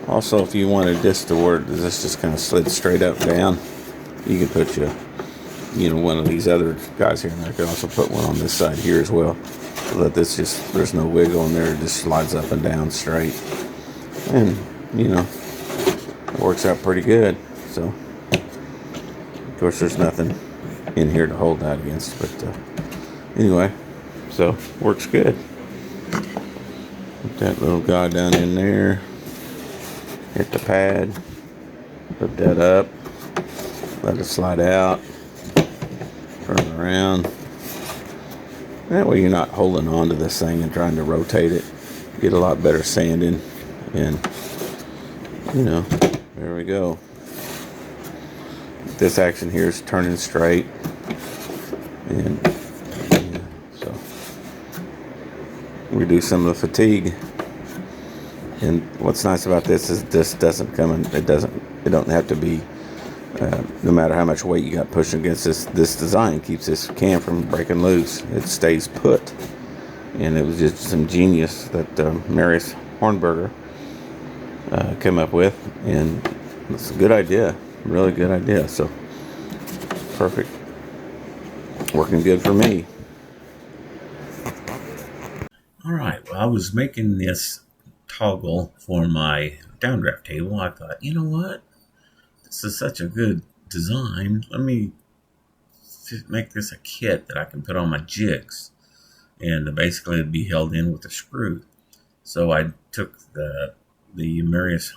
Also, if you wanted this to work, this just kind of slid straight up and down, you can put one of these other guys here, and I can also put one on this side here as well, so that there's no wiggle in there. It just slides up and down straight, and it works out pretty good. So, of course, there's nothing in here to hold that against, but anyway, so works good. Put that little guy down in there. Hit the pad, put that up, let it slide out, turn it around. That way you're not holding on to this thing and trying to rotate it. Get a lot better sanding, and there we go. This action here is turning straight, and so reduce some of the fatigue. And what's nice about this is this doesn't come in. It don't have to be. No matter how much weight you got pushing against this design keeps this cam from breaking loose. It stays put, and it was just some genius that Marius Hornberger came up with, and it's a good idea, really good idea. So perfect, working good for me. All right, well, I was making this toggle for my downdraft table. I thought, you know what? This is such a good design. Let me make this a kit that I can put on my jigs, and basically it'd be held in with a screw. So I took the Marius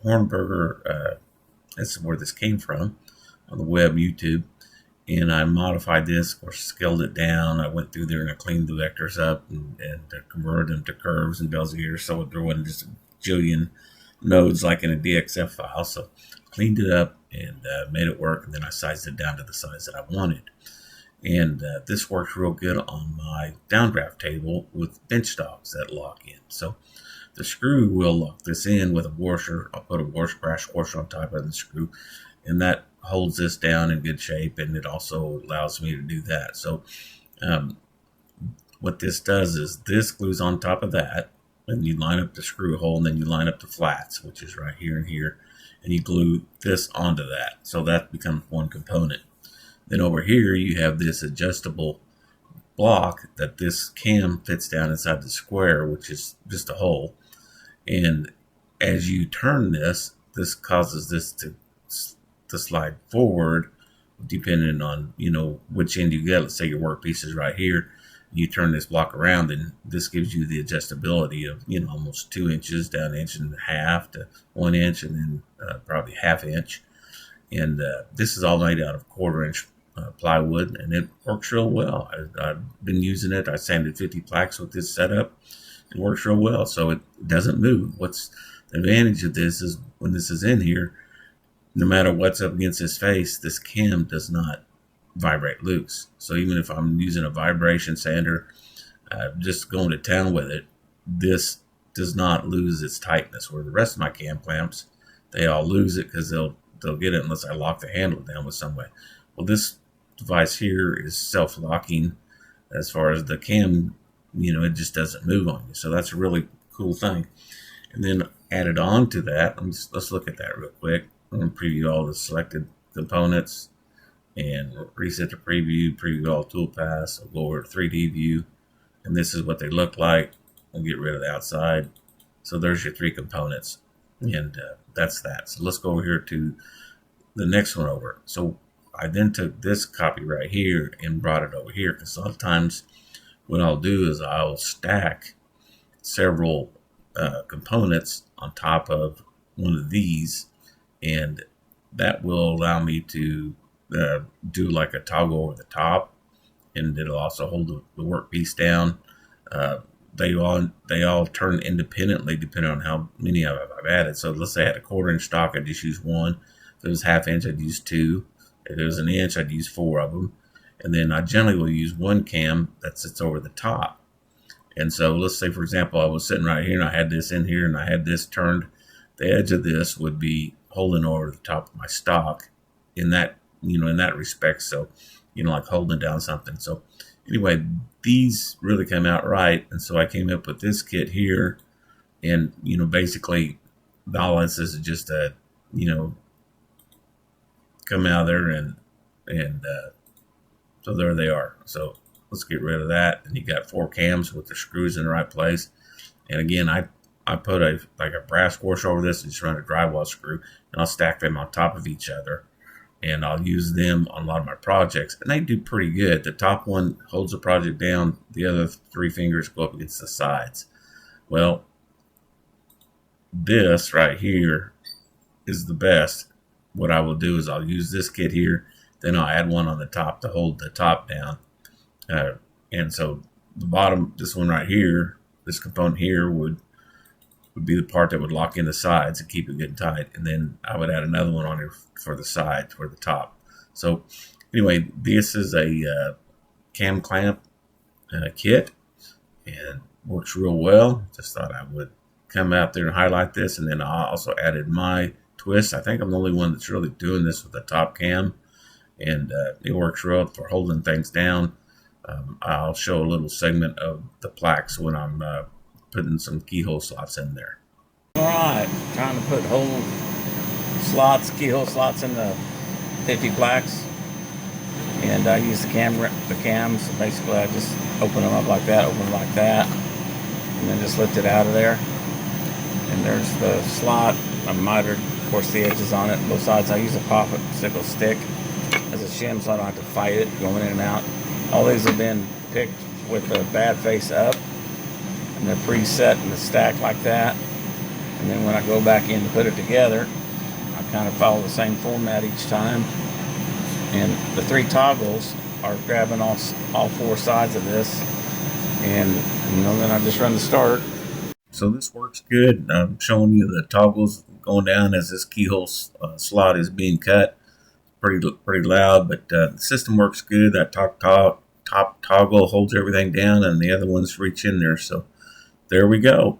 Hornberger, that's where this came from, on the web, YouTube, and I modified this, or scaled it down. I went through there and I cleaned the vectors up and converted them to curves and Bezier, so there wasn't just a jillion nodes like in a DXF file. So cleaned it up and made it work, and then I sized it down to the size that I wanted. And this works real good on my downdraft table with bench stocks that lock in. So the screw will lock this in with a washer. I'll put a crash washer on top of the screw, and that holds this down in good shape, and it also allows me to do that. So what this does is this glues on top of that, and you line up the screw hole, and then you line up the flats, which is right here and here, and you glue this onto that. So that becomes one component. Then over here you have this adjustable block that this cam fits down inside the square, which is just a hole. And as you turn this causes this to slide forward, depending on which end you get. Let's say your workpiece is right here, you turn this block around, and this gives you the adjustability of almost 2 inches down 1.5 inches to 1 inch, and then probably 1/2 inch. And this is all made out of 1/4 inch plywood, and it works real well. I've been using it. I sanded 50 plaques with this setup. It works real well, so it doesn't move. What's the advantage of this is when this is in here, no matter what's up against this face, this cam does not vibrate loose. So even if I'm using a vibration sander, just going to town with it, this does not lose its tightness. Where the rest of my cam clamps, they all lose it because they'll get it unless I lock the handle down with some way. Well, this device here is self-locking as far as the cam, it just doesn't move on you. So that's a really cool thing. And then added on to that, let's look at that real quick. I'm going to preview all the selected components and reset the preview all toolpaths. I'll go over to 3D view, and this is what they look like. I'll get rid of the outside. So there's your 3 components, and that's that. So let's go over here to the next one over. So I then took this copy right here and brought it over here, because a lot of times what I'll do is I'll stack several components on top of one of these, and that will allow me to do like a toggle over the top, and it'll also hold the workpiece down. They all turn independently depending on how many I've added. So let's say I had a 1/4 inch stock, I'd just use 1. If it was 1/2 inch, I'd use 2. If it was 1 inch, I'd use 4 of them. And then I generally will use 1 cam that sits over the top. And so let's say, for example, I was sitting right here and I had this in here and I had this turned. The edge of this would be holding over the top of my stock in that respect. So, like holding down something. So anyway, these really came out right. And so I came up with this kit here, and, basically all this is just a, come out there and so there they are. So let's get rid of that. And you got 4 cams with the screws in the right place. And again, I put a brass washer over this and just run a drywall screw, and I'll stack them on top of each other, and I'll use them on a lot of my projects, and they do pretty good. The top one holds the project down. The other 3 fingers go up against the sides. Well, this right here is the best. What I will do is I'll use this kit here, then I'll add one on the top to hold the top down. And so the bottom, this one right here, this component here would be the part that would lock in the sides and keep it good and tight. And then I would add another one on here for the sides, for the top. So anyway, this is a cam clamp kit, and works real well. Just thought I would come out there and highlight this. And then I also added my twist. I think I'm the only one that's really doing this with the top cam, and it works real for holding things down. I'll show a little segment of the plaques when I'm putting some keyhole slots in there. All right, trying to put hole slots, keyhole slots in the 50 plaques, and I use the cams. So basically, I just open them up like that, and then just lift it out of there. And there's the slot. I mitered, of course, the edges on it, both sides. I use a popsicle stick as a shim, so I don't have to fight it going in and out. All these have been picked with the bad face up, and they're preset in the stack like that. And then when I go back in to put it together, I kind of follow the same format each time. And the 3 toggles are grabbing all 4 sides of this, and then I just run the start. So this works good. I'm showing you the toggles going down as this keyhole slot is being cut. Pretty loud, but the system works good. That top toggle holds everything down, and the other ones reach in there. So there we go.